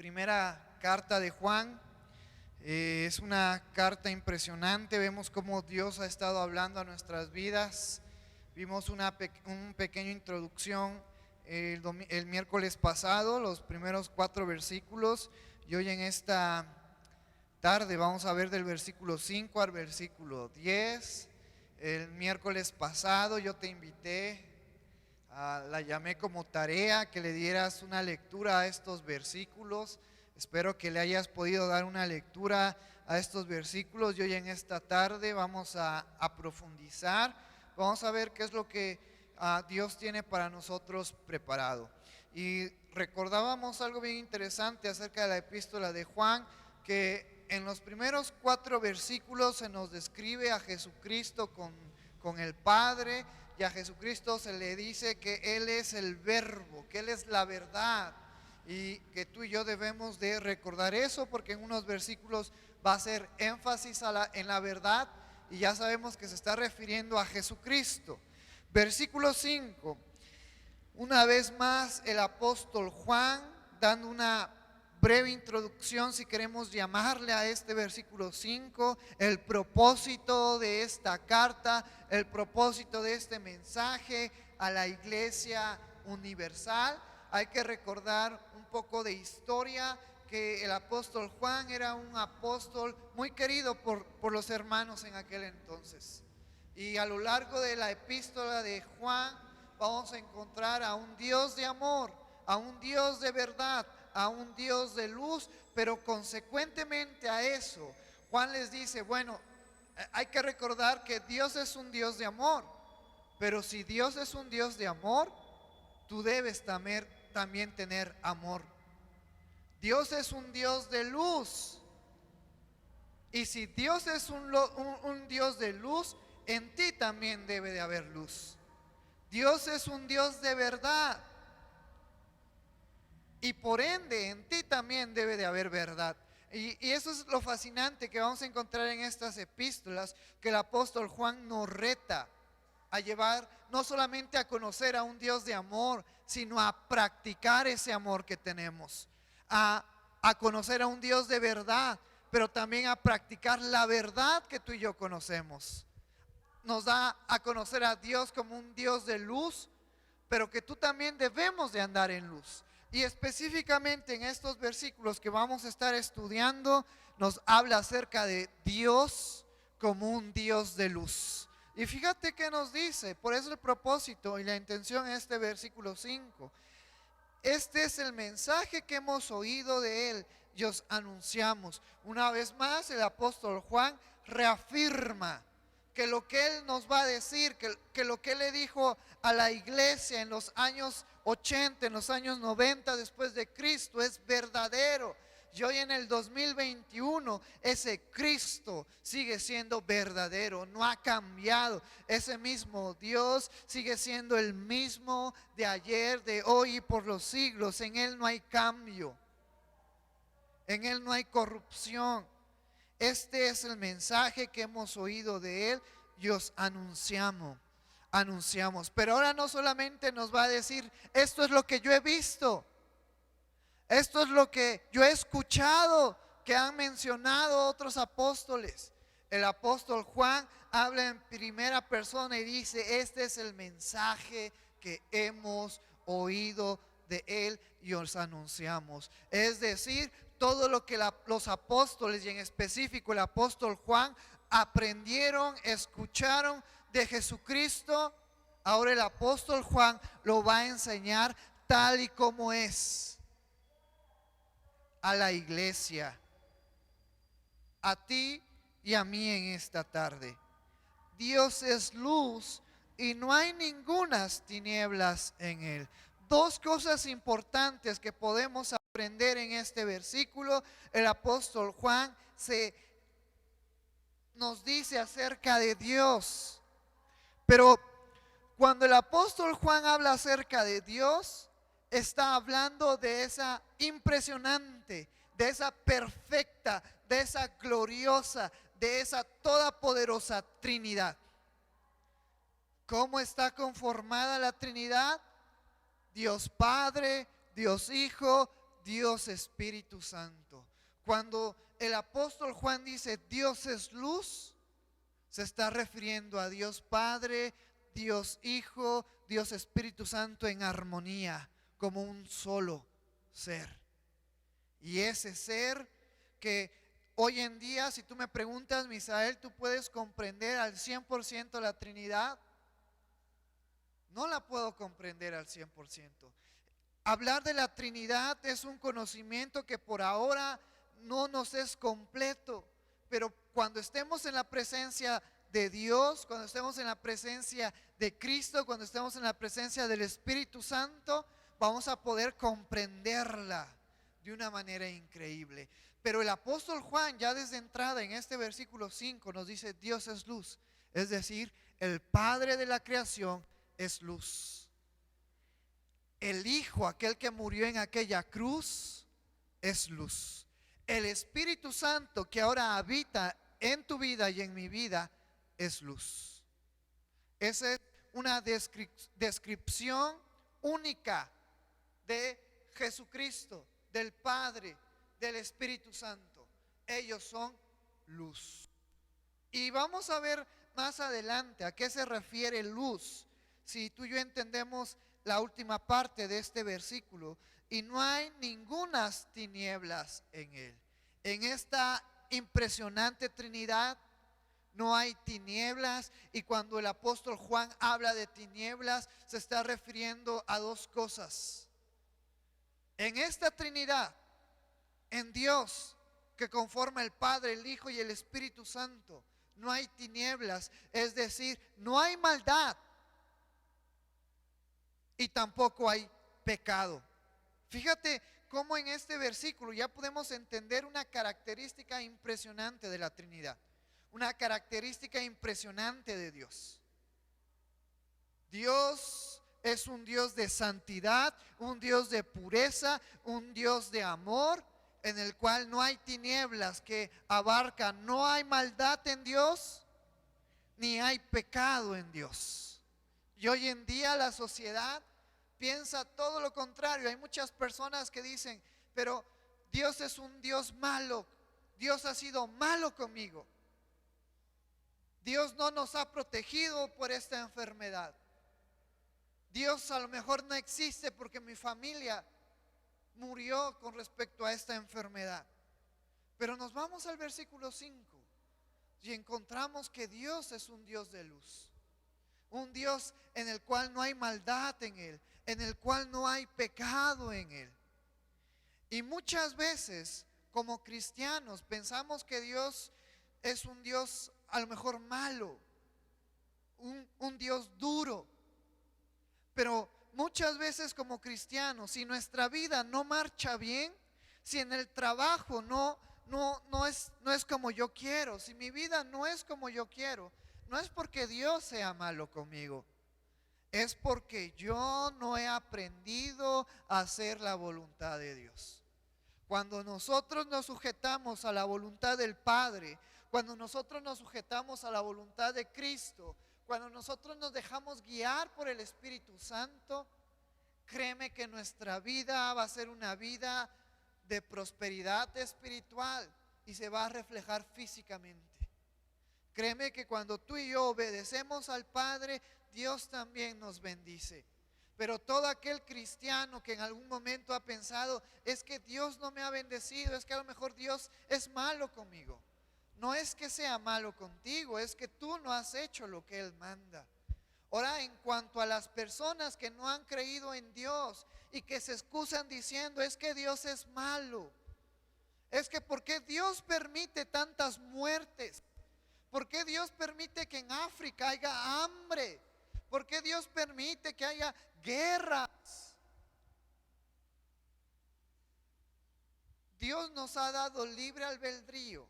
primera carta de Juan. Es una carta impresionante. Vemos cómo Dios ha estado hablando a nuestras vidas. Vimos una pequeña introducción el miércoles pasado, los primeros 4 versículos, y hoy en esta tarde vamos a ver del versículo 5 al versículo 10. El miércoles pasado yo te invité, la llamé como tarea que le dieras una lectura a estos versículos. Espero que le hayas podido dar una lectura a estos versículos, y hoy en esta tarde vamos a profundizar. Vamos a ver qué es lo que Dios tiene para nosotros preparado. Y recordábamos algo bien interesante acerca de la epístola de Juan, que en los primeros 4 versículos se nos describe a Jesucristo con el Padre, y a Jesucristo se le dice que Él es el verbo, que Él es la verdad, y que tú y yo debemos de recordar eso, porque en unos versículos va a hacer énfasis en la verdad, y ya sabemos que se está refiriendo a Jesucristo. Versículo 5, una vez más el apóstol Juan dando una breve introducción, si queremos llamarle a este versículo 5, el propósito de esta carta, el propósito de este mensaje a la iglesia universal. Hay que recordar un poco de historia, que el apóstol Juan era un apóstol muy querido por los hermanos en aquel entonces. Y a lo largo de la epístola de Juan vamos a encontrar a un Dios de amor, a un Dios de verdad, a un Dios de luz, pero consecuentemente a eso, Juan les dice, bueno, hay que recordar que Dios es un Dios de amor, pero si Dios es un Dios de amor, tú debes también tener amor. Dios es un Dios de luz, y si Dios es un Dios de luz, en ti también debe de haber luz. Dios es un Dios de verdad, y por ende en ti también debe de haber verdad. Y eso es lo fascinante que vamos a encontrar en estas epístolas, que el apóstol Juan nos reta a llevar no solamente a conocer a un Dios de amor, sino a practicar ese amor que tenemos, a conocer a un Dios de verdad, pero también a practicar la verdad que tú y yo conocemos. Nos da a conocer a Dios como un Dios de luz, pero que tú también debemos de andar en luz. Y específicamente en estos versículos que vamos a estar estudiando, nos habla acerca de Dios como un Dios de luz. Y fíjate que nos dice, por eso el propósito y la intención en este versículo 5. Este es el mensaje que hemos oído de Él y os anunciamos. Una vez más el apóstol Juan reafirma que lo que Él nos va a decir, que lo que Él le dijo a la iglesia en los años 80, en los años 90 después de Cristo, es verdadero. Y hoy en el 2021 ese Cristo sigue siendo verdadero, no ha cambiado. Ese mismo Dios sigue siendo el mismo de ayer, de hoy y por los siglos. En Él no hay cambio, en Él no hay corrupción. Este es el mensaje que hemos oído de Él y os anunciamos. Pero ahora no solamente nos va a decir, esto es lo que yo he visto, esto es lo que yo he escuchado que han mencionado otros apóstoles. El apóstol Juan habla en primera persona y dice, este es el mensaje que hemos oído de Él y os anunciamos. Es decir, todo lo que los apóstoles, y en específico el apóstol Juan, aprendieron, escucharon de Jesucristo, ahora el apóstol Juan lo va a enseñar tal y como es a la iglesia, a ti y a mí en esta tarde. Dios es luz y no hay ningunas tinieblas en Él. 2 cosas importantes que podemos aprender en este versículo. El apóstol Juan nos dice acerca de Dios, pero cuando el apóstol Juan habla acerca de Dios, está hablando de esa impresionante, de esa perfecta, de esa gloriosa, de esa todopoderosa Trinidad. ¿Cómo está conformada la Trinidad? Dios Padre, Dios Hijo, Dios Espíritu Santo. Cuando el apóstol Juan dice Dios es luz, se está refiriendo a Dios Padre, Dios Hijo, Dios Espíritu Santo en armonía, como un solo ser. Y ese ser que hoy en día, si tú me preguntas, Misael, ¿tú puedes comprender al 100% la Trinidad? No la puedo comprender al 100%. Hablar de la Trinidad es un conocimiento que por ahora no nos es completo, pero cuando estemos en la presencia de Dios, cuando estemos en la presencia de Cristo, cuando estemos en la presencia del Espíritu Santo, vamos a poder comprenderla de una manera increíble. Pero el apóstol Juan ya desde entrada en este versículo 5 nos dice Dios es luz, es decir, el Padre de la creación es luz. El Hijo, aquel que murió en aquella cruz, es luz. El Espíritu Santo que ahora habita en tu vida y en mi vida es luz. Esa es una descripción única de Jesucristo, del Padre, del Espíritu Santo. Ellos son luz. Y vamos a ver más adelante a qué se refiere luz. Si tú y yo entendemos la última parte de este versículo, y no hay ningunas tinieblas en él. En esta impresionante Trinidad no hay tinieblas, y cuando el apóstol Juan habla de tinieblas, se está refiriendo a dos cosas. En esta Trinidad, en Dios, que conforma el Padre, el Hijo y el Espíritu Santo, no hay tinieblas, es decir, no hay maldad. Y tampoco hay pecado. Fíjate cómo en este versículo ya podemos entender una característica impresionante de la Trinidad. Una característica impresionante de Dios. Dios es un Dios de santidad, un Dios de pureza, un Dios de amor, en el cual no hay tinieblas que abarcan, no hay maldad en Dios, ni hay pecado en Dios. Y hoy en día la sociedad piensa todo lo contrario. Hay muchas personas que dicen, pero Dios es un Dios malo. Dios ha sido malo conmigo. Dios no nos ha protegido por esta enfermedad. Dios a lo mejor no existe porque mi familia murió con respecto a esta enfermedad. Pero nos vamos al versículo 5 y encontramos que Dios es un Dios de luz. Un Dios en el cual no hay maldad en él, en el cual no hay pecado en él. Y muchas veces como cristianos pensamos que Dios es un Dios a lo mejor malo, un Dios duro. Pero muchas veces como cristianos, si nuestra vida no marcha bien, si en el trabajo no es como yo quiero, si mi vida no es como yo quiero, no es porque Dios sea malo conmigo, es porque yo no he aprendido a hacer la voluntad de Dios. Cuando nosotros nos sujetamos a la voluntad del Padre, cuando nosotros nos sujetamos a la voluntad de Cristo, cuando nosotros nos dejamos guiar por el Espíritu Santo, créeme que nuestra vida va a ser una vida de prosperidad espiritual y se va a reflejar físicamente. Créeme que cuando tú y yo obedecemos al Padre, Dios también nos bendice. Pero todo aquel cristiano que en algún momento ha pensado, es que Dios no me ha bendecido, es que a lo mejor Dios es malo conmigo. No es que sea malo contigo, es que tú no has hecho lo que Él manda. Ahora, en cuanto a las personas que no han creído en Dios y que se excusan diciendo, es que Dios es malo, es que ¿por qué Dios permite tantas muertes? ¿Por qué Dios permite que en África haya hambre? ¿Por qué Dios permite que haya guerras? Dios nos ha dado libre albedrío.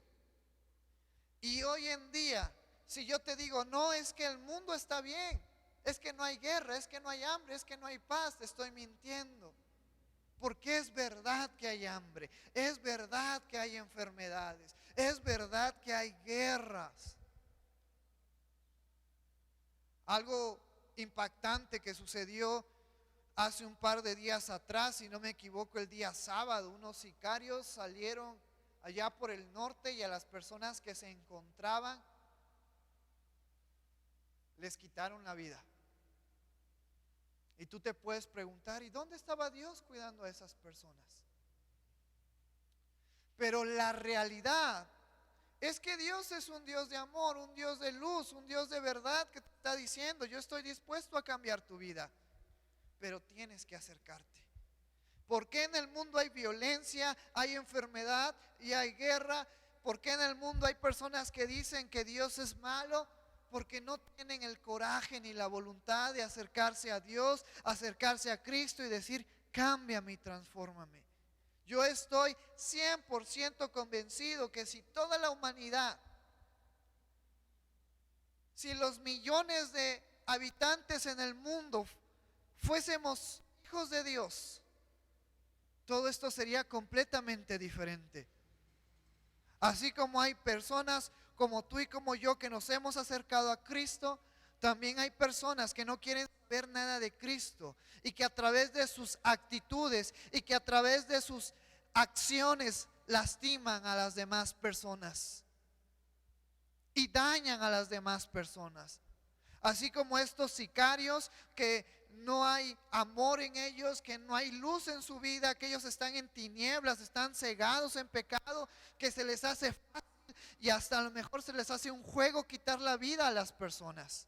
Y hoy en día, si yo te digo, no, es que el mundo está bien, es que no hay guerra, es que no hay hambre, es que no hay paz, te estoy mintiendo. Porque es verdad que hay hambre, es verdad que hay enfermedades, es verdad que hay guerras. Algo impactante que sucedió hace un par de días atrás, si no me equivoco, el día sábado, unos sicarios salieron allá por el norte y a las personas que se encontraban les quitaron la vida. Y tú te puedes preguntar, ¿y dónde estaba Dios cuidando a esas personas? Pero la realidad es que Dios es un Dios de amor, un Dios de luz, un Dios de verdad que te está diciendo, yo estoy dispuesto a cambiar tu vida, pero tienes que acercarte. ¿Por qué en el mundo hay violencia, hay enfermedad y hay guerra? ¿Por qué en el mundo hay personas que dicen que Dios es malo? Porque no tienen el coraje ni la voluntad de acercarse a Dios, acercarse a Cristo y decir, cámbiame y transfórmame. Yo estoy 100% convencido que si toda la humanidad, si los millones de habitantes en el mundo fuésemos hijos de Dios, todo esto sería completamente diferente. Así como hay personas como tú y como yo que nos hemos acercado a Cristo, también hay personas que no quieren saber nada de Cristo y que a través de sus actitudes y que a través de sus acciones lastiman a las demás personas y dañan a las demás personas. Así como estos sicarios que no hay amor en ellos, que no hay luz en su vida, que ellos están en tinieblas, están cegados en pecado, que se les hace fácil y hasta a lo mejor se les hace un juego quitar la vida a las personas.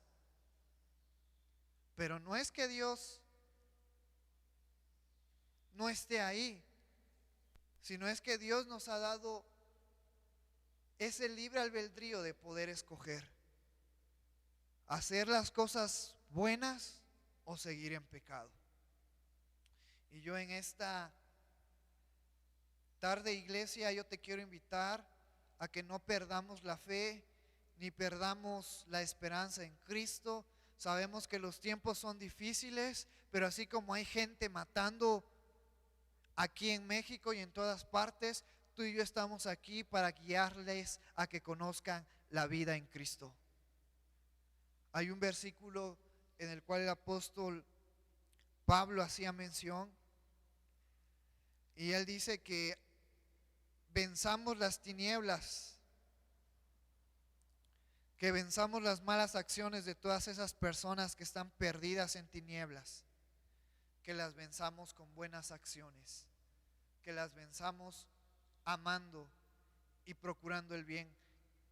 Pero no es que Dios no esté ahí, sino es que Dios nos ha dado ese libre albedrío de poder escoger hacer las cosas buenas o seguir en pecado. Y yo en esta tarde, iglesia, yo te quiero invitar a que no perdamos la fe ni perdamos la esperanza en Cristo. Sabemos que los tiempos son difíciles, pero así como hay gente matando aquí en México y en todas partes, tú y yo estamos aquí para guiarles a que conozcan la vida en Cristo. Hay un versículo en el cual el apóstol Pablo hacía mención y él dice que venzamos las tinieblas, que venzamos las malas acciones de todas esas personas que están perdidas en tinieblas, que las venzamos con buenas acciones, que las venzamos amando y procurando el bien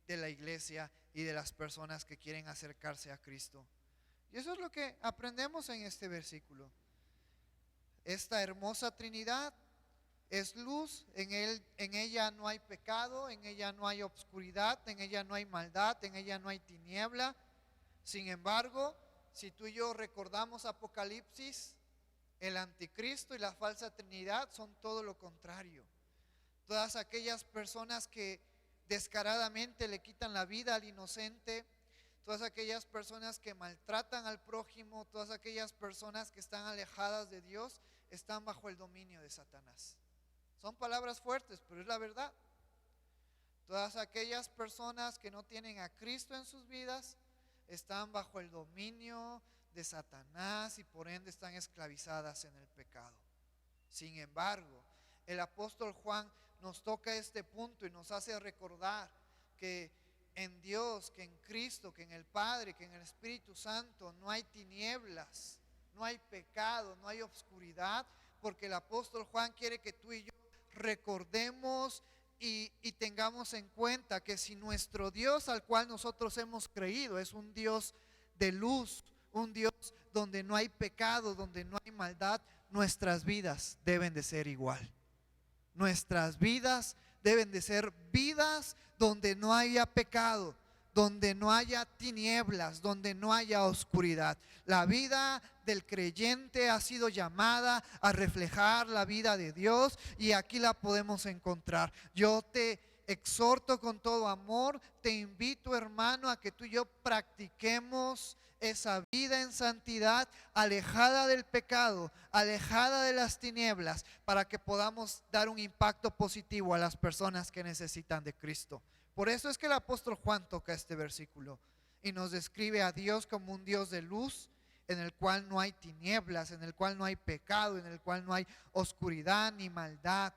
de la iglesia y de las personas que quieren acercarse a Cristo. Y eso es lo que aprendemos en este versículo. Esta hermosa Trinidad es luz, en ella no hay pecado, en ella no hay obscuridad, en ella no hay maldad, en ella no hay tiniebla. Sin embargo, si tú y yo recordamos Apocalipsis, el anticristo y la falsa Trinidad son todo lo contrario. Todas aquellas personas que descaradamente le quitan la vida al inocente, todas aquellas personas que maltratan al prójimo, todas aquellas personas que están alejadas de Dios, están bajo el dominio de Satanás. Son palabras fuertes, pero es la verdad. Todas aquellas personas que no tienen a Cristo en sus vidas están bajo el dominio de Satanás y por ende están esclavizadas en el pecado. Sin embargo, el apóstol Juan nos toca este punto y nos hace recordar que en Dios, que en Cristo, que en el Padre, que en el Espíritu Santo no hay tinieblas, no hay pecado, no hay obscuridad, porque el apóstol Juan quiere que tú y yo recordemos y tengamos en cuenta que si nuestro Dios al cual nosotros hemos creído es un Dios de luz, un Dios donde no hay pecado, donde no hay maldad, nuestras vidas deben de ser igual. Nuestras vidas deben de ser vidas donde no haya pecado, donde no haya tinieblas, donde no haya oscuridad. La vida del creyente ha sido llamada a reflejar la vida de Dios y aquí la podemos encontrar. Yo te exhorto con todo amor, te invito, hermano, a que tú y yo practiquemos esa vida en santidad, alejada del pecado, alejada de las tinieblas, para que podamos dar un impacto positivo a las personas que necesitan de Cristo. Por eso es que el apóstol Juan toca este versículo y nos describe a Dios como un Dios de luz, en el cual no hay tinieblas, en el cual no hay pecado, en el cual no hay oscuridad ni maldad.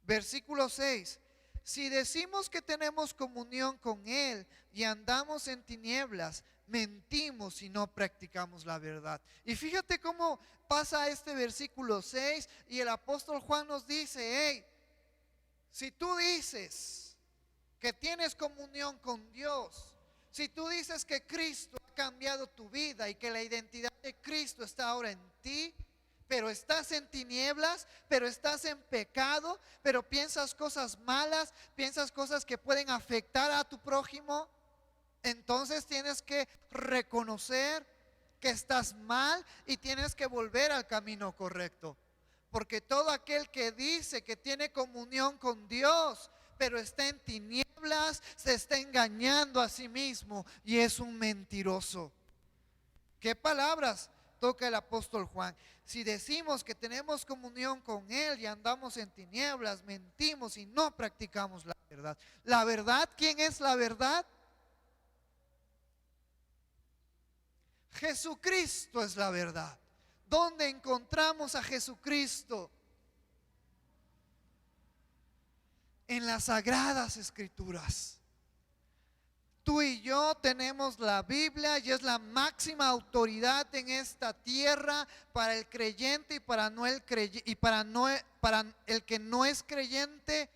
Versículo 6. Si decimos que tenemos comunión con Él y andamos en tinieblas, mentimos y no practicamos la verdad. Y fíjate cómo pasa este versículo 6 y el apóstol Juan nos dice, hey, si tú dices que tienes comunión con Dios, si tú dices que Cristo ha cambiado tu vida y que la identidad de Cristo está ahora en ti, pero estás en tinieblas, pero estás en pecado, pero piensas cosas malas, piensas cosas que pueden afectar a tu prójimo, entonces tienes que reconocer que estás mal y tienes que volver al camino correcto. Porque todo aquel que dice que tiene comunión con Dios, pero está en tinieblas, se está engañando a sí mismo y es un mentiroso. ¿Qué palabras toca el apóstol Juan? Si decimos que tenemos comunión con Él y andamos en tinieblas, mentimos y no practicamos la verdad. ¿La verdad? ¿Quién es la verdad? Jesucristo es la verdad. ¿Dónde encontramos a Jesucristo? En las sagradas escrituras. Tú y yo tenemos la Biblia y es la máxima autoridad en esta tierra para el creyente y para el que no es creyente.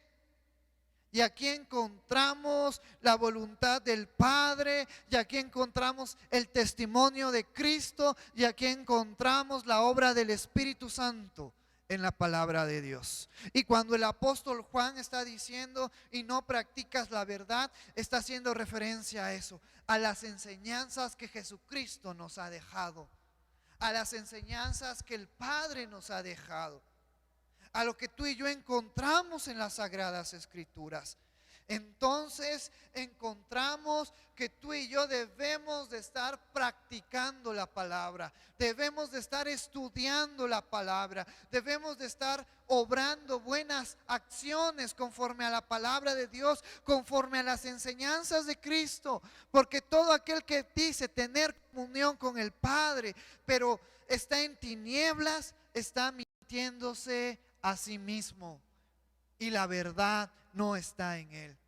Y aquí encontramos la voluntad del Padre, y aquí encontramos el testimonio de Cristo, y aquí encontramos la obra del Espíritu Santo en la palabra de Dios. Y cuando el apóstol Juan está diciendo y no practicas la verdad, está haciendo referencia a eso, a las enseñanzas que Jesucristo nos ha dejado, a las enseñanzas que el Padre nos ha dejado, a lo que tú y yo encontramos en las sagradas escrituras. Entonces encontramos que tú y yo debemos de estar practicando la palabra, debemos de estar estudiando la palabra, debemos de estar obrando buenas acciones conforme a la palabra de Dios, conforme a las enseñanzas de Cristo, porque todo aquel que dice tener comunión con el Padre, pero está en tinieblas, está mintiéndose a sí mismo y la verdad no está en él.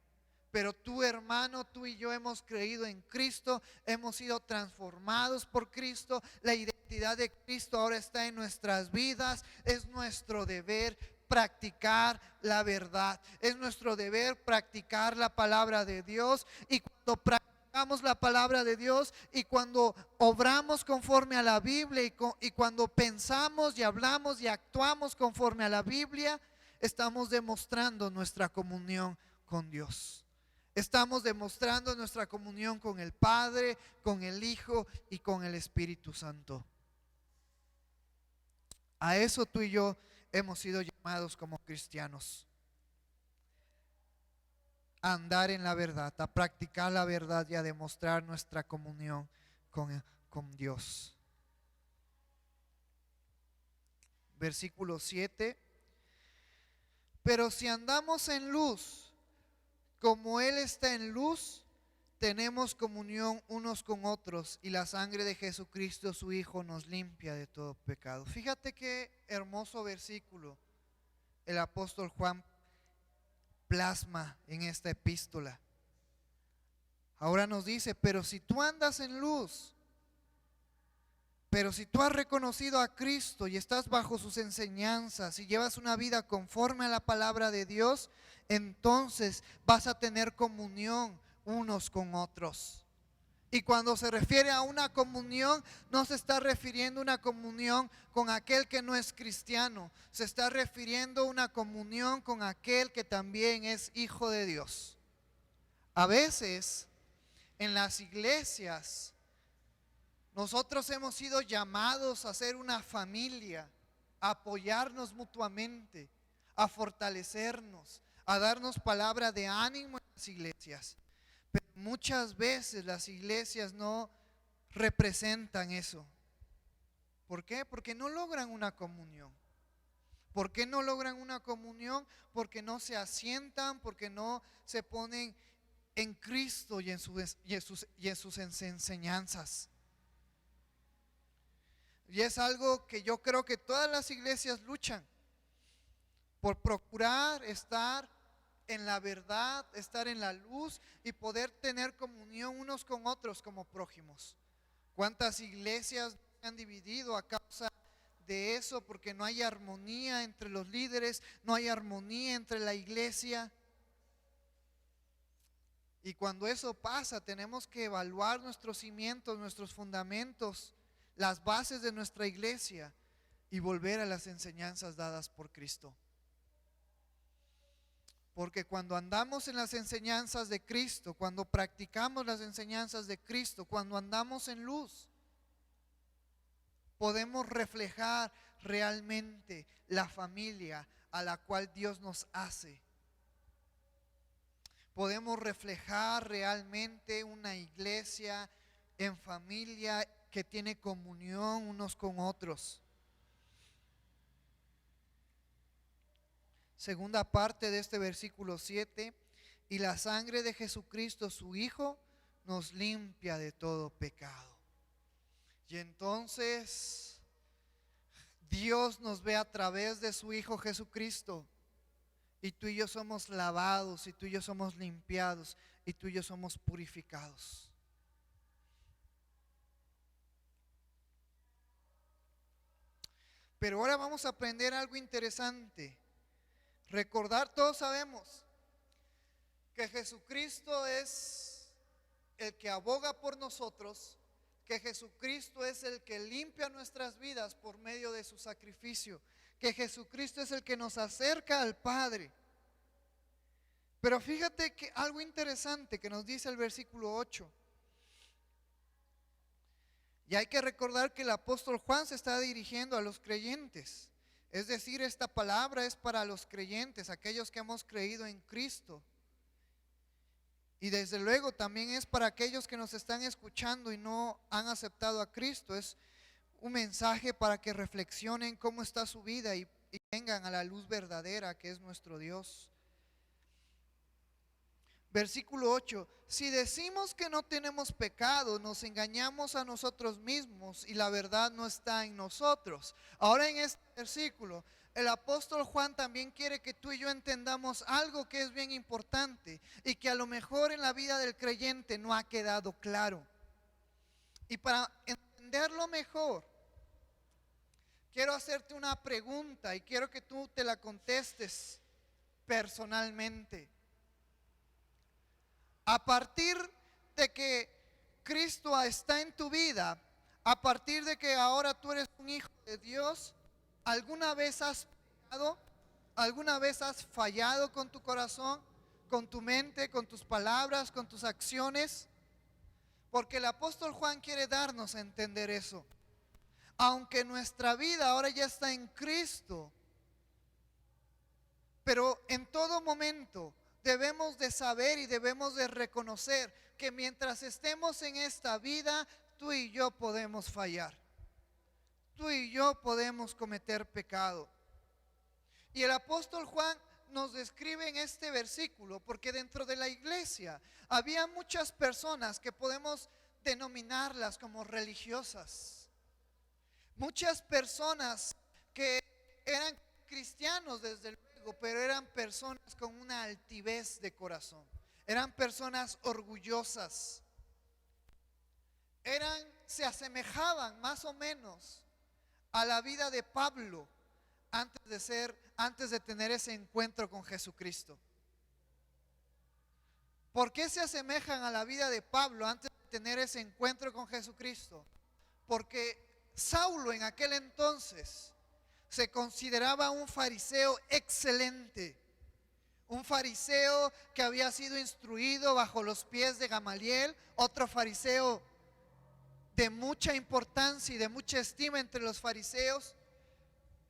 Pero tú, hermano, tú y yo hemos creído en Cristo, hemos sido transformados por Cristo, la identidad de Cristo ahora está en nuestras vidas. Es nuestro deber practicar la verdad, es nuestro deber practicar la palabra de Dios. Y cuando practicamos la palabra de Dios y cuando obramos conforme a la Biblia y cuando pensamos y hablamos y actuamos conforme a la Biblia, estamos demostrando nuestra comunión con Dios. Estamos demostrando nuestra comunión con el Padre, con el Hijo y con el Espíritu Santo. A eso tú y yo hemos sido llamados como cristianos. A andar en la verdad, a practicar la verdad y a demostrar nuestra comunión con Dios. Versículo 7. Pero si andamos en luz, como Él está en luz, tenemos comunión unos con otros y la sangre de Jesucristo su Hijo nos limpia de todo pecado. Fíjate qué hermoso versículo el apóstol Juan plasma en esta epístola. Ahora nos dice, pero si tú andas en luz, pero si tú has reconocido a Cristo y estás bajo sus enseñanzas y llevas una vida conforme a la palabra de Dios, entonces vas a tener comunión unos con otros. Y cuando se refiere a una comunión, no se está refiriendo a una comunión con aquel que no es cristiano, se está refiriendo a una comunión con aquel que también es hijo de Dios. A veces en las iglesias nosotros hemos sido llamados a ser una familia, a apoyarnos mutuamente, a fortalecernos, a darnos palabra de ánimo en las iglesias. Pero muchas veces las iglesias no representan eso. ¿Por qué? Porque no logran una comunión. ¿Por qué no logran una comunión? Porque no se asientan, porque no se ponen en Cristo y en sus enseñanzas. Y es algo que yo creo que todas las iglesias luchan por procurar estar en la verdad, estar en la luz y poder tener comunión unos con otros como prójimos. ¿Cuántas iglesias se han dividido a causa de eso? Porque no hay armonía entre los líderes, no hay armonía entre la iglesia. Y cuando eso pasa, tenemos que evaluar nuestros cimientos, nuestros fundamentos, las bases de nuestra iglesia y volver a las enseñanzas dadas por Cristo. Porque cuando andamos en las enseñanzas de Cristo, cuando practicamos las enseñanzas de Cristo, cuando andamos en luz, podemos reflejar realmente la familia a la cual Dios nos hace. Podemos reflejar realmente una iglesia en familia que tiene comunión unos con otros. Segunda parte de este versículo 7, y la sangre de Jesucristo, su Hijo, nos limpia de todo pecado. Y entonces Dios nos ve a través de su Hijo Jesucristo. Y tú y yo somos lavados, y tú y yo somos limpiados, y tú y yo somos purificados. Pero ahora vamos a aprender algo interesante. Recordar, todos sabemos que Jesucristo es el que aboga por nosotros, que Jesucristo es el que limpia nuestras vidas por medio de su sacrificio, que Jesucristo es el que nos acerca al Padre. Pero fíjate que algo interesante que nos dice el versículo 8. Y hay que recordar que el apóstol Juan se está dirigiendo a los creyentes. Es decir, esta palabra es para los creyentes, aquellos que hemos creído en Cristo. Y desde luego también es para aquellos que nos están escuchando y no han aceptado a Cristo. Es un mensaje para que reflexionen cómo está su vida y vengan a la luz verdadera que es nuestro Dios. Versículo 8, si decimos que no tenemos pecado, nos engañamos a nosotros mismos y la verdad no está en nosotros. Ahora en este versículo, el apóstol Juan también quiere que tú y yo entendamos algo que es bien importante y que a lo mejor en la vida del creyente no ha quedado claro. Y para entenderlo mejor, quiero hacerte una pregunta y quiero que tú te la contestes personalmente. A partir de que Cristo está en tu vida, a partir de que ahora tú eres un hijo de Dios, ¿alguna vez has pecado? ¿Alguna vez has fallado con tu corazón, con tu mente, con tus palabras, con tus acciones? Porque el apóstol Juan quiere darnos a entender eso. Aunque nuestra vida ahora ya está en Cristo, pero en todo momento debemos de saber y debemos de reconocer que mientras estemos en esta vida, tú y yo podemos fallar. Tú y yo podemos cometer pecado. Y el apóstol Juan nos describe en este versículo, porque dentro de la iglesia había muchas personas que podemos denominarlas como religiosas. Muchas personas que eran cristianos desde luego, pero eran personas con una altivez de corazón. Eran personas orgullosas. Se asemejaban más o menos a la vida de Pablo antes de tener ese encuentro con Jesucristo. ¿Por qué se asemejan a la vida de Pablo antes de tener ese encuentro con Jesucristo? Porque Saulo en aquel entonces se consideraba un fariseo excelente, un fariseo que había sido instruido bajo los pies de Gamaliel, otro fariseo de mucha importancia y de mucha estima entre los fariseos.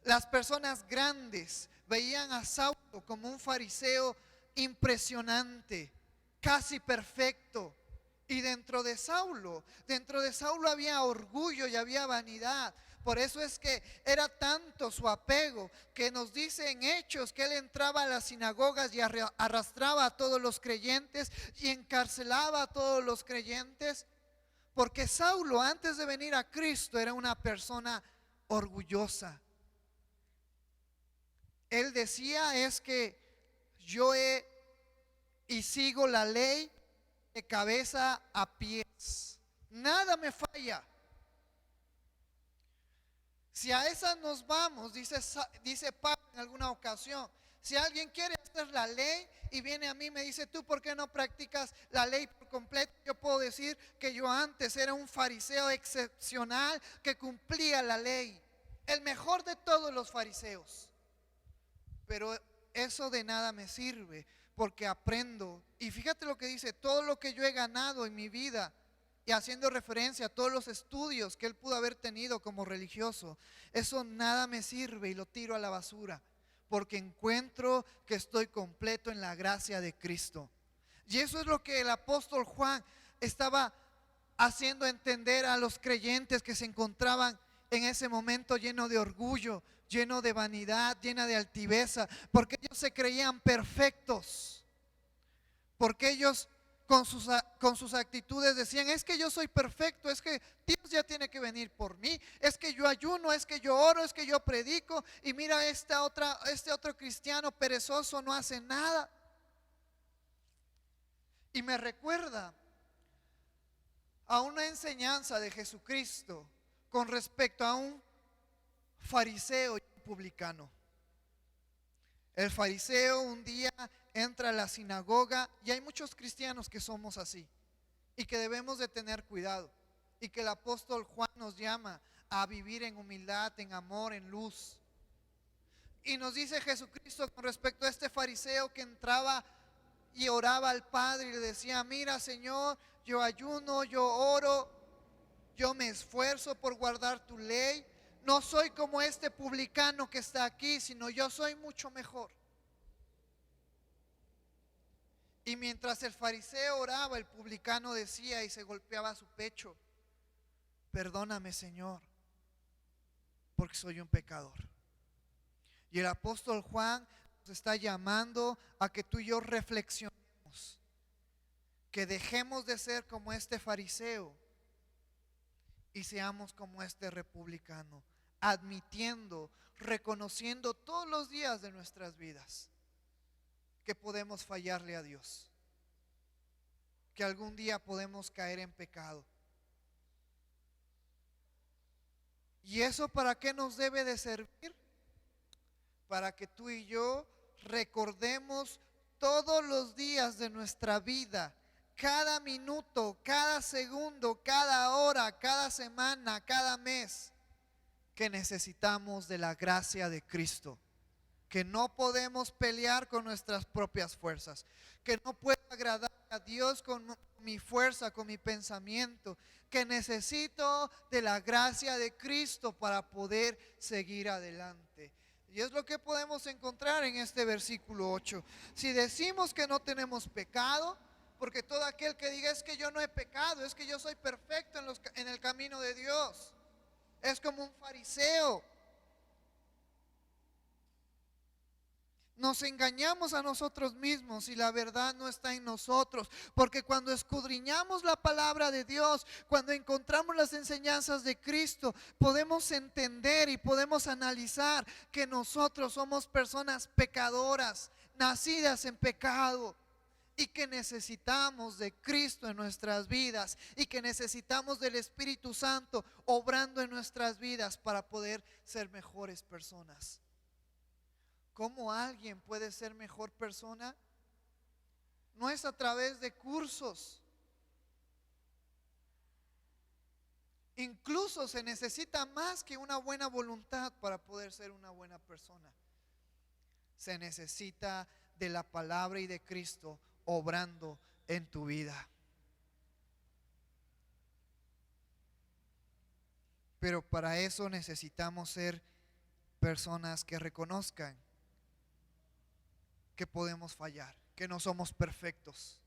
Las personas grandes veían a Saulo como un fariseo impresionante, casi perfecto. Y dentro de Saulo había orgullo y había vanidad. Por eso es que era tanto su apego que nos dice en Hechos que él entraba a las sinagogas y arrastraba a todos los creyentes y encarcelaba a todos los creyentes, Porque Saulo, antes de venir a Cristo, era una persona orgullosa. Él decía: es que yo he y sigo la ley de cabeza a pies, nada me falla. Si a esas nos vamos, dice Pablo en alguna ocasión, si alguien quiere hacer la ley y viene a mí y me dice: tú, ¿por qué no practicas la ley por completo? Yo puedo decir que yo antes era un fariseo excepcional que cumplía la ley, el mejor de todos los fariseos. Pero eso de nada me sirve, porque aprendo. Y fíjate lo que dice: todo lo que yo he ganado en mi vida, y haciendo referencia a todos los estudios que él pudo haber tenido como religioso, eso nada me sirve y lo tiro a la basura, porque encuentro que estoy completo en la gracia de Cristo. Y eso es lo que el apóstol Juan estaba haciendo entender a los creyentes que se encontraban en ese momento lleno de orgullo, lleno de vanidad, llena de altiveza, porque ellos se creían perfectos, porque ellos con sus actitudes decían: es que yo soy perfecto, es que Dios ya tiene que venir por mí, es que yo ayuno, es que yo oro, es que yo predico, y mira este otro cristiano perezoso no hace nada. Y me recuerda a una enseñanza de Jesucristo con respecto a un fariseo y un publicano. El fariseo un día entra a la sinagoga, y hay muchos cristianos que somos así y que debemos de tener cuidado, y que el apóstol Juan nos llama a vivir en humildad, en amor, en luz. Y nos dice Jesucristo con respecto a este fariseo que entraba y oraba al Padre y le decía: mira, Señor, yo ayuno, yo oro, yo me esfuerzo por guardar tu ley, no soy como este publicano que está aquí, sino yo soy mucho mejor. Y mientras el fariseo oraba, el publicano decía y se golpeaba su pecho: perdóname, Señor, porque soy un pecador. Y el apóstol Juan nos está llamando a que tú y yo reflexionemos, que dejemos de ser como este fariseo y seamos como este republicano, admitiendo, reconociendo todos los días de nuestras vidas que podemos fallarle a Dios, que algún día podemos caer en pecado. ¿Y eso para qué nos debe de servir? Para que tú y yo recordemos todos los días de nuestra vida, cada minuto, cada segundo, cada hora, cada semana, cada mes, que necesitamos de la gracia de Cristo, que no podemos pelear con nuestras propias fuerzas, que no puedo agradar a Dios con mi fuerza, con mi pensamiento, que necesito de la gracia de Cristo para poder seguir adelante. Y es lo que podemos encontrar en este versículo 8. Si decimos que no tenemos pecado, porque todo aquel que diga: es que yo no he pecado, es que yo soy perfecto en el camino de Dios, es como un fariseo. Nos engañamos a nosotros mismos y la verdad no está en nosotros, porque cuando escudriñamos la palabra de Dios, cuando encontramos las enseñanzas de Cristo, podemos entender y podemos analizar que nosotros somos personas pecadoras, nacidas en pecado, y que necesitamos de Cristo en nuestras vidas, y que necesitamos del Espíritu Santo obrando en nuestras vidas para poder ser mejores personas. ¿Cómo alguien puede ser mejor persona? No es a través de cursos. Incluso se necesita más que una buena voluntad para poder ser una buena persona. Se necesita de la palabra y de Cristo obrando en tu vida. Pero para eso necesitamos ser personas que reconozcan que podemos fallar, que no somos perfectos.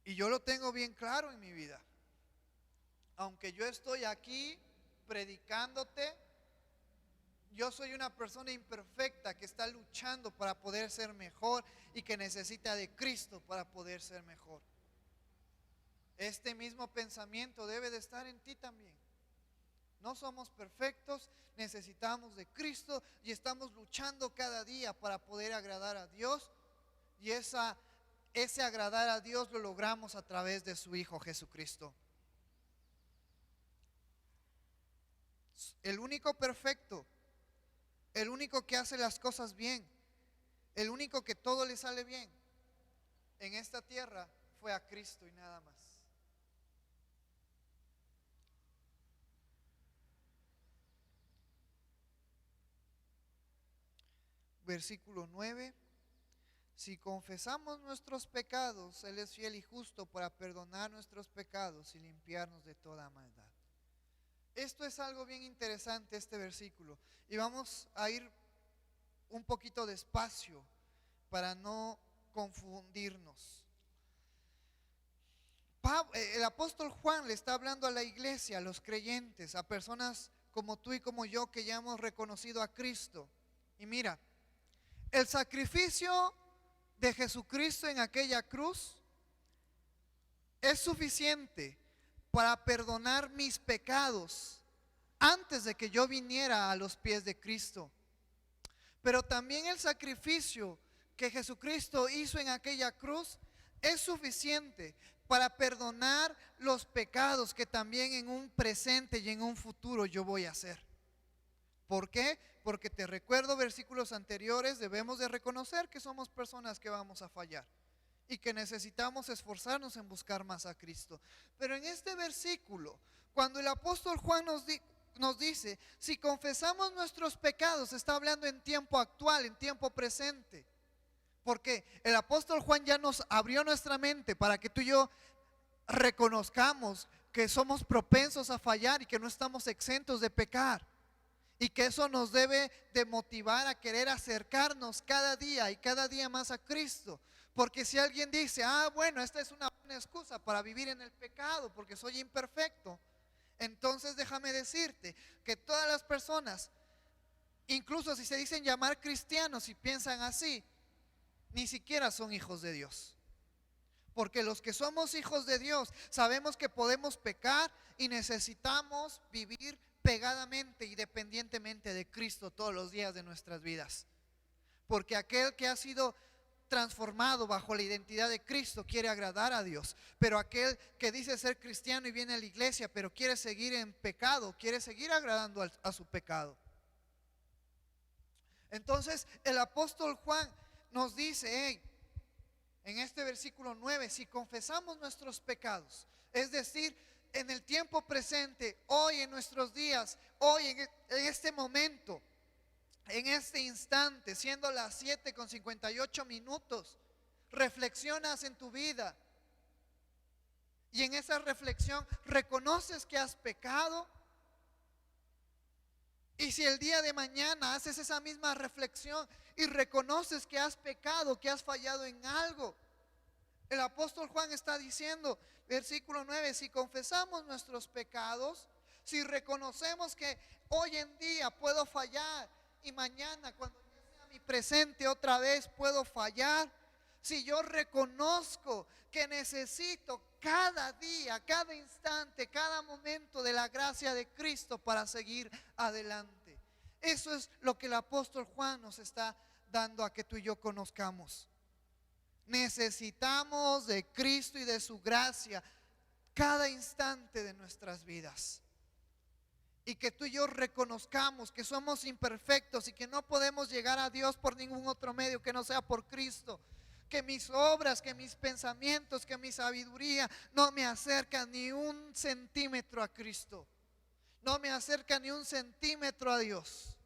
Y yo lo tengo bien claro en mi vida. Aunque yo estoy aquí predicándote, Yo soy una persona imperfecta que está luchando para poder ser mejor y que necesita de Cristo para poder ser mejor. Este mismo pensamiento debe de estar en ti también. No somos perfectos, necesitamos de Cristo y estamos luchando cada día para poder agradar a Dios. Y ese agradar a Dios lo logramos a través de su Hijo Jesucristo. El único perfecto, el único que hace las cosas bien, el único que todo le sale bien en esta tierra fue a Cristo y nada más. Versículo 9. Si confesamos nuestros pecados, Él es fiel y justo para perdonar nuestros pecados y limpiarnos de toda maldad. Esto es algo bien interesante, este versículo. Y vamos a ir un poquito despacio para no confundirnos. El apóstol Juan le está hablando a la iglesia, a los creyentes, a personas como tú y como yo que ya hemos reconocido a Cristo. Y mira, el sacrificio de Jesucristo en aquella cruz es suficiente para perdonar mis pecados antes de que yo viniera a los pies de Cristo. Pero también el sacrificio que Jesucristo hizo en aquella cruz es suficiente para perdonar los pecados que también en un presente y en un futuro yo voy a hacer. ¿Por qué? Porque te recuerdo versículos anteriores, debemos de reconocer que somos personas que vamos a fallar y que necesitamos esforzarnos en buscar más a Cristo. Pero en este versículo, cuando el apóstol Juan nos dice, si confesamos nuestros pecados, está hablando en tiempo actual, en tiempo presente. Porque el apóstol Juan ya nos abrió nuestra mente para que tú y yo reconozcamos que somos propensos a fallar y que no estamos exentos de pecar. Y que eso nos debe de motivar a querer acercarnos cada día y cada día más a Cristo. Porque si alguien dice, bueno, esta es una buena excusa para vivir en el pecado porque soy imperfecto, entonces déjame decirte que todas las personas, incluso si se dicen llamar cristianos y piensan así, ni siquiera son hijos de Dios. Porque los que somos hijos de Dios sabemos que podemos pecar y necesitamos vivir pegadamente y dependientemente de Cristo todos los días de nuestras vidas. Porque aquel que ha sido transformado bajo la identidad de Cristo quiere agradar a Dios. Pero aquel que dice ser cristiano y viene a la iglesia pero quiere seguir en pecado, quiere seguir agradando a su pecado. Entonces el apóstol Juan nos dice, en este versículo 9, si confesamos nuestros pecados, es decir, en el tiempo presente, hoy en nuestros días, hoy en este momento, en este instante, siendo las 7:58, reflexionas en tu vida y en esa reflexión reconoces que has pecado. Y si el día de mañana haces esa misma reflexión y reconoces que has pecado, que has fallado en algo, el apóstol Juan está diciendo, versículo 9, si confesamos nuestros pecados, si reconocemos que hoy en día puedo fallar y mañana cuando ya sea mi presente otra vez puedo fallar, si yo reconozco que necesito cada día, cada instante, cada momento de la gracia de Cristo para seguir adelante. Eso es lo que el apóstol Juan nos está dando a que tú y yo conozcamos. Necesitamos de Cristo y de su gracia cada instante de nuestras vidas. Y que tú y yo reconozcamos que somos imperfectos y que no podemos llegar a Dios por ningún otro medio que no sea por Cristo. Que mis obras, que mis pensamientos, que mi sabiduría no me acercan ni un centímetro a Cristo. No me acercan ni un centímetro a Dios.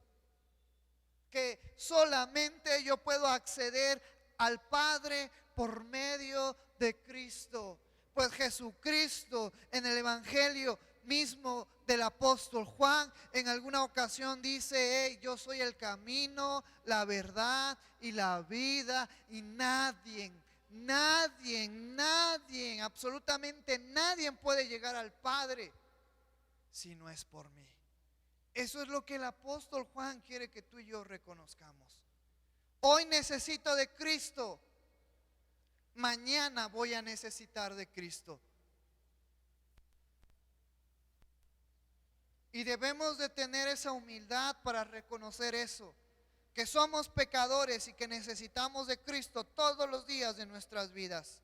Que solamente yo puedo acceder al Padre por medio de Cristo. Pues Jesucristo en el Evangelio mismo del apóstol Juan en alguna ocasión dice, yo soy el camino, la verdad y la vida, y nadie, absolutamente nadie puede llegar al Padre si no es por mí. Eso es lo que el apóstol Juan quiere que tú y yo reconozcamos. Hoy necesito de Cristo. Mañana voy a necesitar de Cristo. Y debemos de tener esa humildad para reconocer eso, que somos pecadores y que necesitamos de Cristo todos los días de nuestras vidas.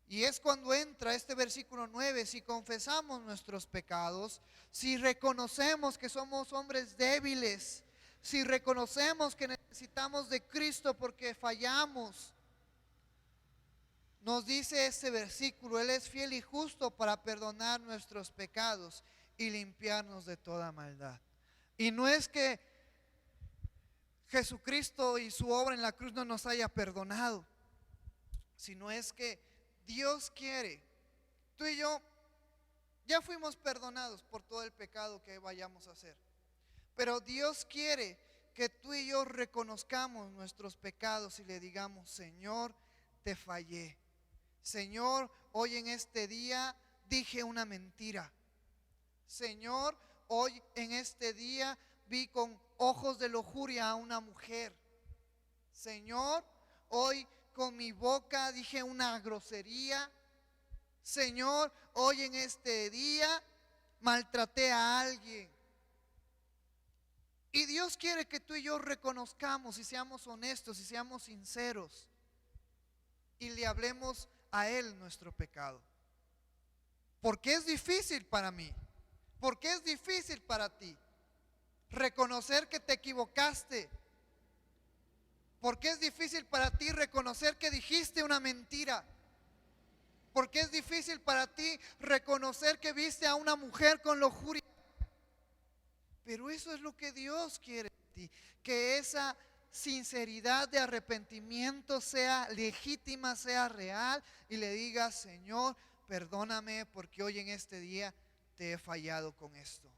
Y es cuando entra este versículo 9, si confesamos nuestros pecados, si reconocemos que somos hombres débiles, si reconocemos que necesitamos de Cristo porque fallamos. Nos dice este versículo, Él es fiel y justo para perdonar nuestros pecados y limpiarnos de toda maldad. Y no es que Jesucristo y su obra en la cruz no nos haya perdonado, sino es que Dios quiere. Tú y yo ya fuimos perdonados por todo el pecado que vayamos a hacer. Pero Dios quiere que tú y yo reconozcamos nuestros pecados y le digamos, Señor, te fallé. Señor, hoy en este día dije una mentira. Señor, hoy en este día vi con ojos de lujuria a una mujer. Señor, hoy con mi boca dije una grosería. Señor, hoy en este día maltraté a alguien. Y Dios quiere que tú y yo reconozcamos y seamos honestos y seamos sinceros y le hablemos a Él nuestro pecado. Porque es difícil para mí, porque es difícil para ti reconocer que te equivocaste. Porque es difícil para ti reconocer que dijiste una mentira. Porque es difícil para ti reconocer que viste a una mujer con lujuria. Pero eso es lo que Dios quiere de ti, que esa sinceridad de arrepentimiento sea legítima, sea real y le digas, Señor, perdóname porque hoy en este día te he fallado con esto.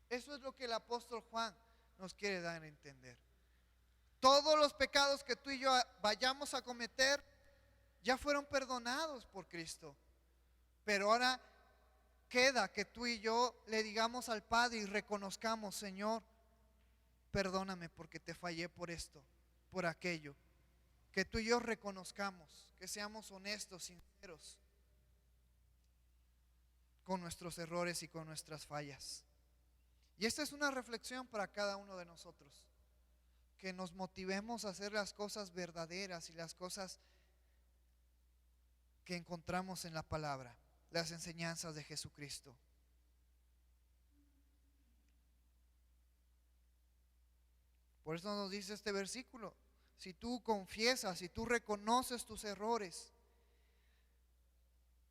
Eso es lo que el apóstol Juan nos quiere dar a entender. Todos los pecados que tú y yo vayamos a cometer ya fueron perdonados por Cristo. Pero ahora queda que tú y yo le digamos al Padre y reconozcamos, Señor, perdóname porque te fallé por esto, por aquello. Que tú y yo reconozcamos, que seamos honestos, sinceros con nuestros errores y con nuestras fallas. Y esta es una reflexión para cada uno de nosotros. Que nos motivemos a hacer las cosas verdaderas y las cosas que encontramos en la palabra, las enseñanzas de Jesucristo. Por eso nos dice este versículo, si tú confiesas, si tú reconoces tus errores,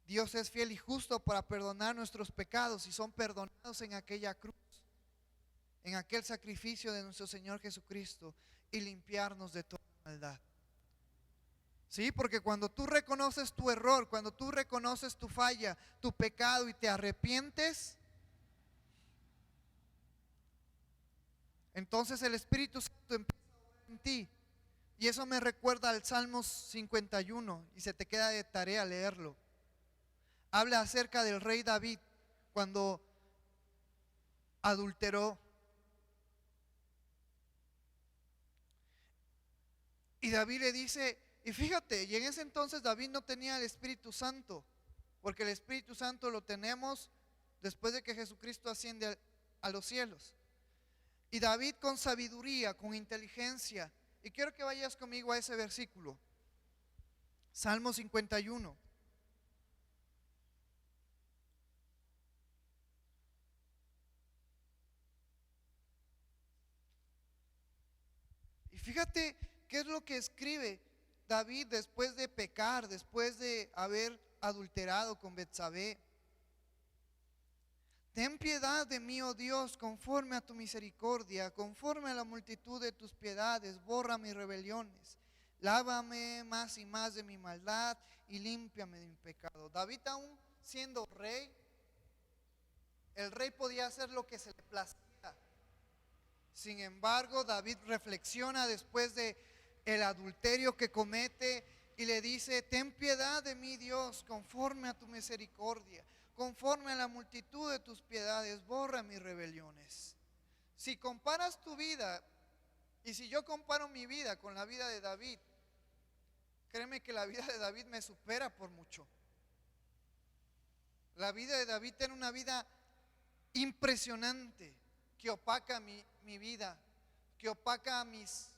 Dios es fiel y justo para perdonar nuestros pecados y son perdonados en aquella cruz, en aquel sacrificio de nuestro Señor Jesucristo y limpiarnos de toda maldad. Sí, porque cuando tú reconoces tu error, cuando tú reconoces tu falla, tu pecado y te arrepientes, entonces el Espíritu Santo empieza a obrar en ti. Y eso me recuerda al Salmos 51 y se te queda de tarea leerlo. Habla acerca del rey David cuando adulteró. Y David le dice, y fíjate, y en ese entonces David no tenía el Espíritu Santo, porque el Espíritu Santo lo tenemos después de que Jesucristo asciende a los cielos. Y David con sabiduría, con inteligencia, y quiero que vayas conmigo a ese versículo, Salmo 51. Y fíjate qué es lo que escribe David después de pecar, después de haber adulterado con Betsabé. Ten piedad de mí, oh Dios, conforme a tu misericordia, conforme a la multitud de tus piedades, borra mis rebeliones. Lávame más y más de mi maldad y límpiame de mi pecado. David, aún siendo rey, el rey podía hacer lo que se le placía. Sin embargo, David reflexiona después de el adulterio que comete y le dice, ten piedad de mí, Dios, conforme a tu misericordia. Conforme a la multitud de tus piedades, borra mis rebeliones. Si comparas tu vida, y si yo comparo mi vida con la vida de David, créeme que la vida de David me supera por mucho. La vida de David era una vida impresionante, que opaca mi vida, que opaca mis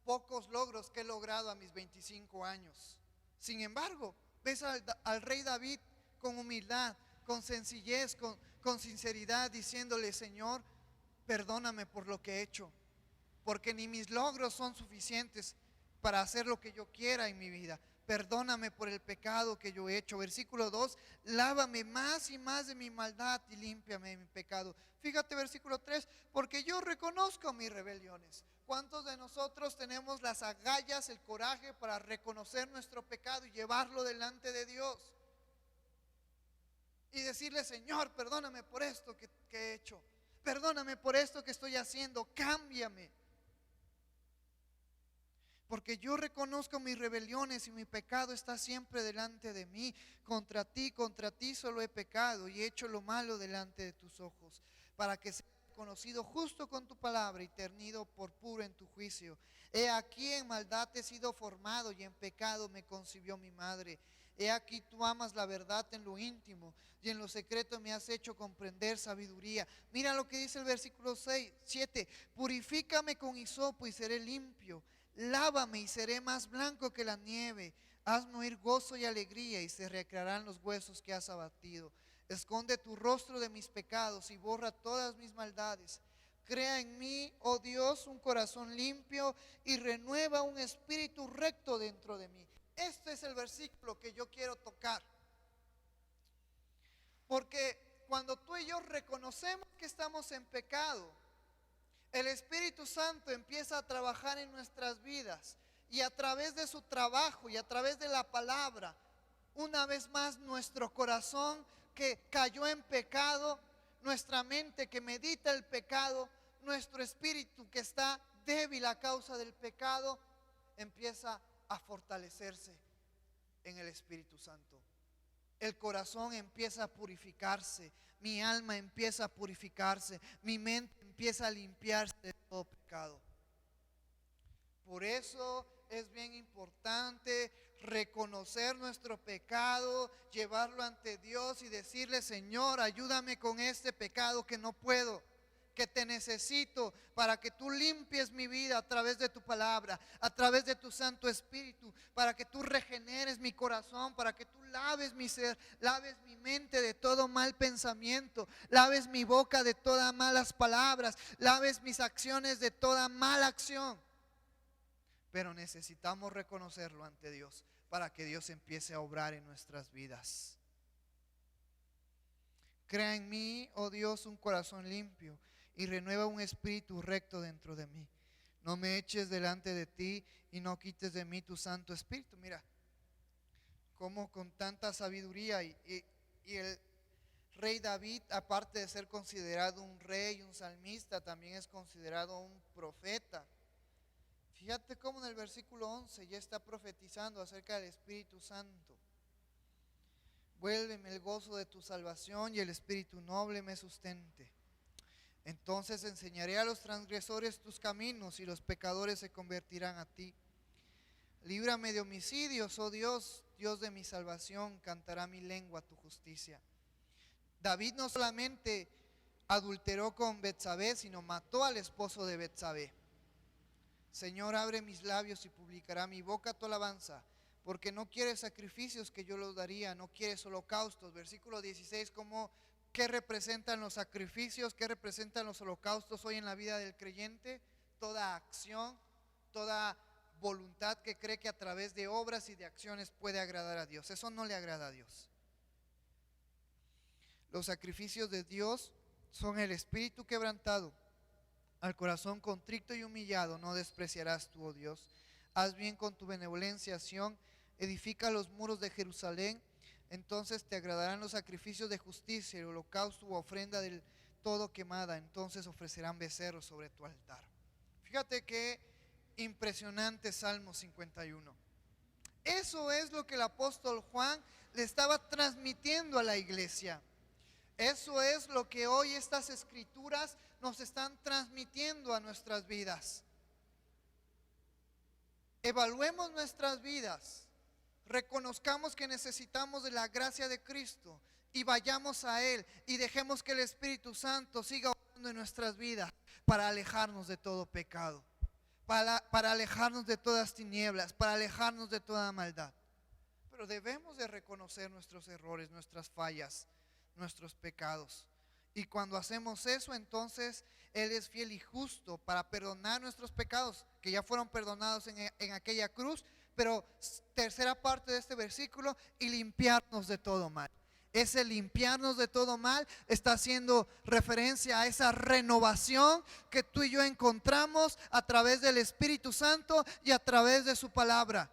pocos logros que he logrado a mis 25 años. Sin embargo, ves al rey David con humildad, con sencillez, con sinceridad, diciéndole: Señor, perdóname por lo que he hecho, porque ni mis logros son suficientes para hacer lo que yo quiera en mi vida. Perdóname por el pecado que yo he hecho. Versículo 2, lávame más y más de mi maldad y límpiame de mi pecado. Fíjate versículo 3, porque yo reconozco mis rebeliones. ¿Cuántos de nosotros tenemos las agallas, el coraje para reconocer nuestro pecado y llevarlo delante de Dios? Y decirle: Señor, perdóname por esto que he hecho. Perdóname por esto que estoy haciendo. Cámbiame. Porque yo reconozco mis rebeliones y mi pecado está siempre delante de mí. Contra ti solo he pecado y he hecho lo malo delante de tus ojos, para que sea conocido justo con tu palabra y tenido por puro en tu juicio. He aquí en maldad he sido formado y en pecado me concibió mi madre. He aquí tú amas la verdad en lo íntimo y en lo secreto me has hecho comprender sabiduría. Mira lo que dice el versículo 7. Purifícame con hisopo y seré limpio. Lávame y seré más blanco que la nieve. Hazme oír gozo y alegría y se recrearán los huesos que has abatido. Esconde tu rostro de mis pecados y borra todas mis maldades. Crea en mí, oh Dios, un corazón limpio y renueva un espíritu recto dentro de mí. Este es el versículo que yo quiero tocar. Porque cuando tú y yo reconocemos que estamos en pecado, el Espíritu Santo empieza a trabajar en nuestras vidas, y a través de su trabajo y a través de la palabra, una vez más nuestro corazón que cayó en pecado, nuestra mente que medita el pecado, nuestro espíritu que está débil a causa del pecado, empieza a fortalecerse en el Espíritu Santo. El corazón empieza a purificarse, mi alma empieza a purificarse, mi mente empieza a limpiarse de todo pecado. Por eso es bien importante reconocer nuestro pecado, llevarlo ante Dios y decirle: Señor, ayúdame con este pecado que no puedo, que te necesito para que tú limpies mi vida a través de tu palabra, a través de tu Santo Espíritu, para que tú regeneres mi corazón, para que tú laves mi ser, laves mi mente de todo mal pensamiento, laves mi boca de todas malas palabras, laves mis acciones de toda mala acción. Pero necesitamos reconocerlo ante Dios para que Dios empiece a obrar en nuestras vidas. Crea en mí, oh Dios, un corazón limpio y renueva un espíritu recto dentro de mí. No me eches delante de ti y no quites de mí tu Santo Espíritu. Mira, como con tanta sabiduría y el rey David, aparte de ser considerado un rey, un salmista, también es considerado un profeta. Fíjate cómo en el versículo 11 ya está profetizando acerca del Espíritu Santo. Vuélveme el gozo de tu salvación y el espíritu noble me sustente. Entonces enseñaré a los transgresores tus caminos y los pecadores se convertirán a ti. Líbrame de homicidios, oh Dios, Dios de mi salvación, cantará mi lengua tu justicia. David no solamente adulteró con Betsabé, sino mató al esposo de Betsabé. Señor, abre mis labios y publicará mi boca tu alabanza, porque no quieres sacrificios que yo los daría, no quieres holocaustos. Versículo 16, ¿qué representan los sacrificios? ¿Qué representan los holocaustos hoy en la vida del creyente? Toda acción, toda voluntad que cree que a través de obras y de acciones puede agradar a Dios. Eso no le agrada a Dios. Los sacrificios de Dios son el espíritu quebrantado. Al corazón contrito y humillado no despreciarás tú, oh Dios. Haz bien con tu benevolencia, Sión, edifica los muros de Jerusalén. Entonces te agradarán los sacrificios de justicia, el holocausto u ofrenda del todo quemada. Entonces ofrecerán becerros sobre tu altar. Fíjate qué impresionante Salmo 51. Eso es lo que el apóstol Juan le estaba transmitiendo a la iglesia. Eso es lo que hoy estas escrituras nos están transmitiendo a nuestras vidas. Evaluemos nuestras vidas, reconozcamos que necesitamos de la gracia de Cristo y vayamos a Él y dejemos que el Espíritu Santo siga obrando en nuestras vidas para alejarnos de todo pecado, para alejarnos de todas tinieblas, para alejarnos de toda maldad. Pero debemos de reconocer nuestros errores, nuestras fallas, nuestros pecados. Y cuando hacemos eso, entonces Él es fiel y justo para perdonar nuestros pecados, que ya fueron perdonados en aquella cruz. Pero tercera parte de este versículo, y limpiarnos de todo mal. Ese limpiarnos de todo mal está haciendo referencia a esa renovación que tú y yo encontramos a través del Espíritu Santo y a través de su palabra.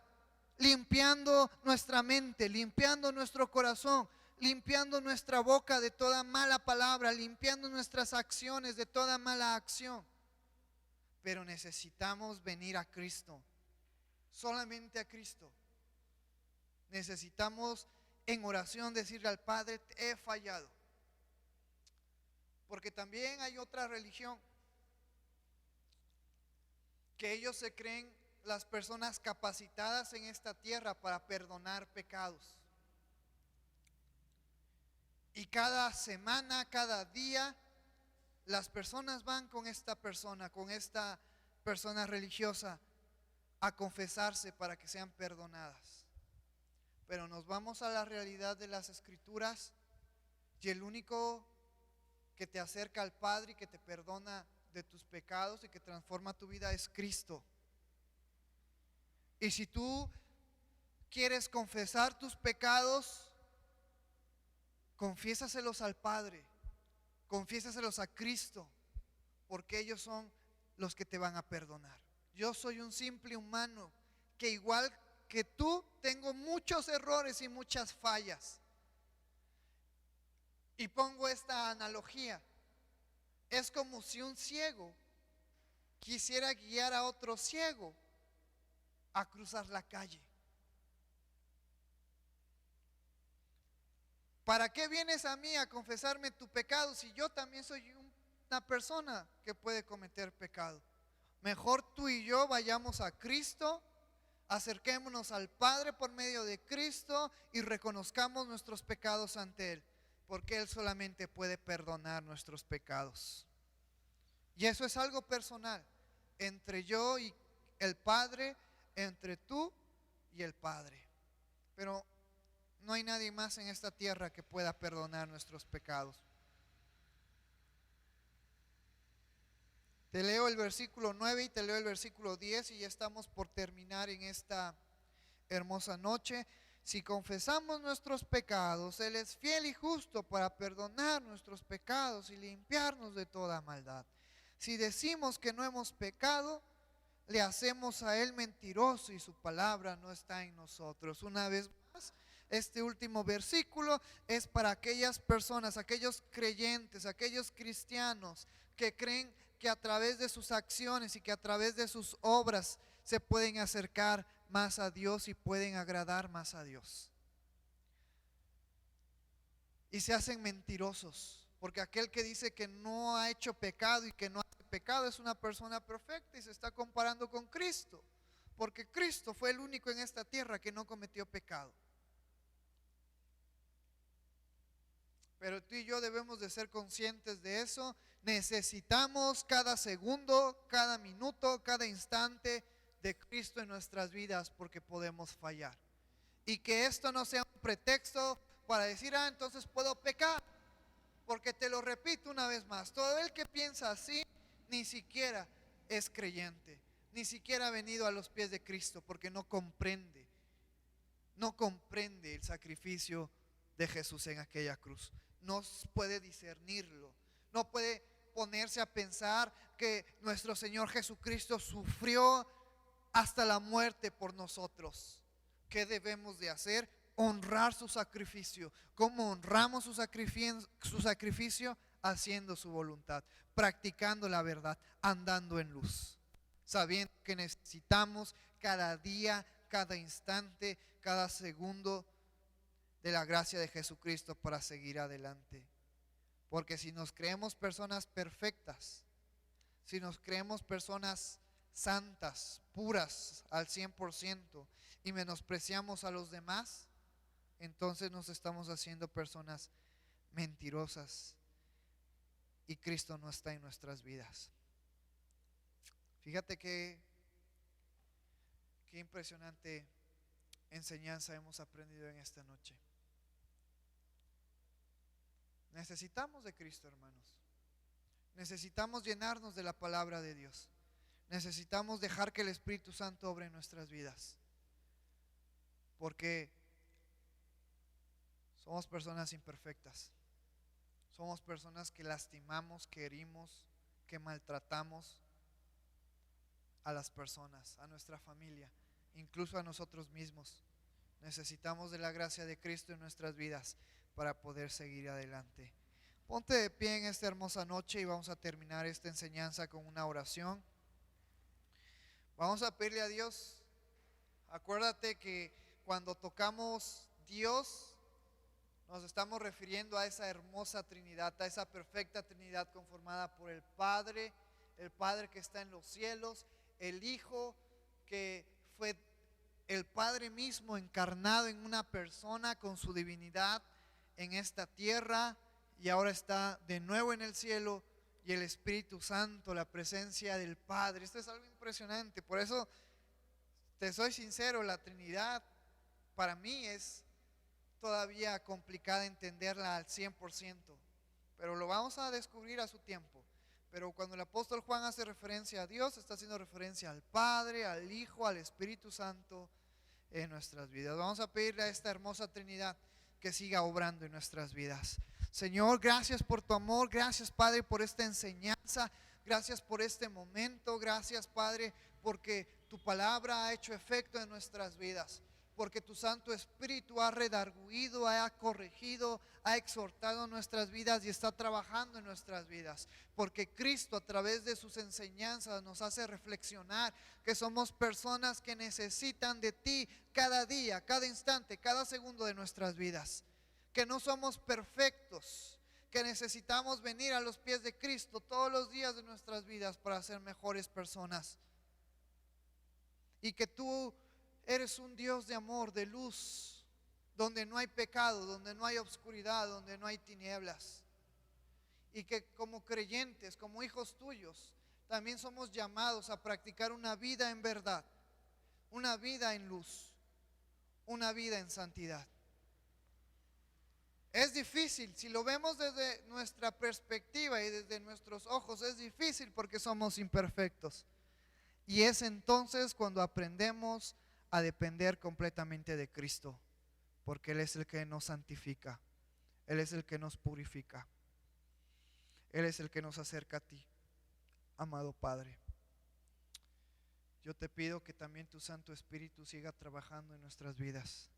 Limpiando nuestra mente, limpiando nuestro corazón, limpiando nuestra boca de toda mala palabra, limpiando nuestras acciones de toda mala acción. Pero necesitamos venir a Cristo, solamente a Cristo. Necesitamos en oración decirle al Padre: te he fallado. Porque también hay otra religión que ellos se creen las personas capacitadas en esta tierra para perdonar pecados. Y cada semana, cada día, las personas van con esta persona religiosa a confesarse para que sean perdonadas. Pero nos vamos a la realidad de las Escrituras, y el único que te acerca al Padre y que te perdona de tus pecados y que transforma tu vida es Cristo. Y si tú quieres confesar tus pecados, confiésaselos al Padre, confiésaselos a Cristo, porque ellos son los que te van a perdonar. Yo soy un simple humano que, igual que tú, tengo muchos errores y muchas fallas. Y pongo esta analogía: es como si un ciego quisiera guiar a otro ciego a cruzar la calle. ¿Para qué vienes a mí a confesarme tu pecado si yo también soy una persona que puede cometer pecado? Mejor tú y yo vayamos a Cristo, acerquémonos al Padre por medio de Cristo y reconozcamos nuestros pecados ante Él, porque Él solamente puede perdonar nuestros pecados. Y eso es algo personal, entre yo y el Padre, entre tú y el Padre. Pero no hay nadie más en esta tierra que pueda perdonar nuestros pecados. Te leo el versículo 9 y te leo el versículo 10 y ya estamos por terminar en esta hermosa noche. Si confesamos nuestros pecados, Él es fiel y justo para perdonar nuestros pecados y limpiarnos de toda maldad. Si decimos que no hemos pecado, le hacemos a Él mentiroso y su palabra no está en nosotros. Una vez más, este último versículo es para aquellas personas, aquellos creyentes, aquellos cristianos que creen que a través de sus acciones y que a través de sus obras se pueden acercar más a Dios y pueden agradar más a Dios. Y se hacen mentirosos, porque aquel que dice que no ha hecho pecado y que no hace pecado es una persona perfecta y se está comparando con Cristo, porque Cristo fue el único en esta tierra que no cometió pecado. Pero tú y yo debemos de ser conscientes de eso. Necesitamos cada segundo, cada minuto, cada instante de Cristo en nuestras vidas, porque podemos fallar. Y que esto no sea un pretexto para decir: entonces puedo pecar. Porque te lo repito una vez más, todo el que piensa así ni siquiera es creyente, ni siquiera ha venido a los pies de Cristo, porque no comprende el sacrificio de Jesús en aquella cruz. No puede discernirlo, no puede ponerse a pensar que nuestro Señor Jesucristo sufrió hasta la muerte por nosotros. ¿Qué debemos de hacer? Honrar su sacrificio. ¿Cómo honramos su sacrificio? Haciendo su voluntad, practicando la verdad, andando en luz, sabiendo que necesitamos cada día, cada instante, cada segundo de la gracia de Jesucristo para seguir adelante. Porque si nos creemos personas perfectas, si nos creemos personas santas, puras al 100% y menospreciamos a los demás, entonces nos estamos haciendo personas mentirosas y Cristo no está en nuestras vidas. Fíjate qué impresionante enseñanza hemos aprendido en esta noche. Necesitamos de Cristo, hermanos. Necesitamos llenarnos de la palabra de Dios. Necesitamos dejar que el Espíritu Santo obre en nuestras vidas. Porque somos personas imperfectas. Somos personas que lastimamos, que herimos, que maltratamos a las personas, a nuestra familia, incluso a nosotros mismos. Necesitamos de la gracia de Cristo en nuestras vidas para poder seguir adelante. Ponte de pie en esta hermosa noche y vamos a terminar esta enseñanza con una oración. Vamos a pedirle a Dios. Acuérdate que cuando tocamos Dios, nos estamos refiriendo a esa hermosa Trinidad, a esa perfecta Trinidad conformada por el Padre que está en los cielos, el Hijo que fue el Padre mismo encarnado en una persona con su divinidad en esta tierra y ahora está de nuevo en el cielo, y el Espíritu Santo, la presencia del Padre. Esto es algo impresionante. Por eso te soy sincero, la Trinidad para mí es todavía complicada entenderla al 100%, pero lo vamos a descubrir a su tiempo. Pero cuando el apóstol Juan hace referencia a Dios, está haciendo referencia al Padre, al Hijo, al Espíritu Santo en nuestras vidas. Vamos a pedirle a esta hermosa Trinidad que siga obrando en nuestras vidas. Señor, gracias por tu amor, gracias Padre por esta enseñanza, gracias por este momento, gracias Padre porque tu palabra ha hecho efecto en nuestras vidas, porque tu Santo Espíritu ha redarguido, ha corregido, ha exhortado nuestras vidas y está trabajando en nuestras vidas, porque Cristo a través de sus enseñanzas nos hace reflexionar que somos personas que necesitan de ti cada día, cada instante, cada segundo de nuestras vidas, que no somos perfectos, que necesitamos venir a los pies de Cristo todos los días de nuestras vidas para ser mejores personas, y que tú eres un Dios de amor, de luz, donde no hay pecado, donde no hay oscuridad, donde no hay tinieblas. Y que como creyentes, como hijos tuyos, también somos llamados a practicar una vida en verdad, una vida en luz, una vida en santidad. Es difícil, si lo vemos desde nuestra perspectiva y desde nuestros ojos, es difícil porque somos imperfectos. Y es entonces cuando aprendemos a depender completamente de Cristo, porque Él es el que nos santifica, Él es el que nos purifica, Él es el que nos acerca a ti, amado Padre. Yo te pido que también tu Santo Espíritu siga trabajando en nuestras vidas,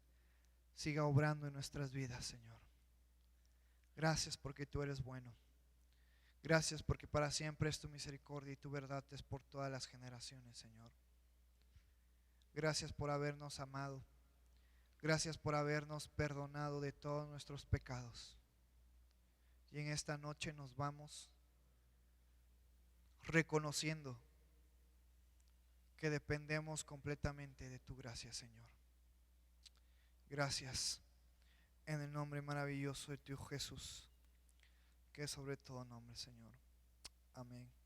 siga obrando en nuestras vidas, Señor. Gracias porque tú eres bueno. Gracias porque para siempre es tu misericordia y tu verdad es por todas las generaciones, Señor. Gracias por habernos amado. Gracias por habernos perdonado de todos nuestros pecados. Y en esta noche nos vamos reconociendo que dependemos completamente de tu gracia, Señor. Gracias en el nombre maravilloso de tu Jesús, que es sobre todo nombre, Señor. Amén.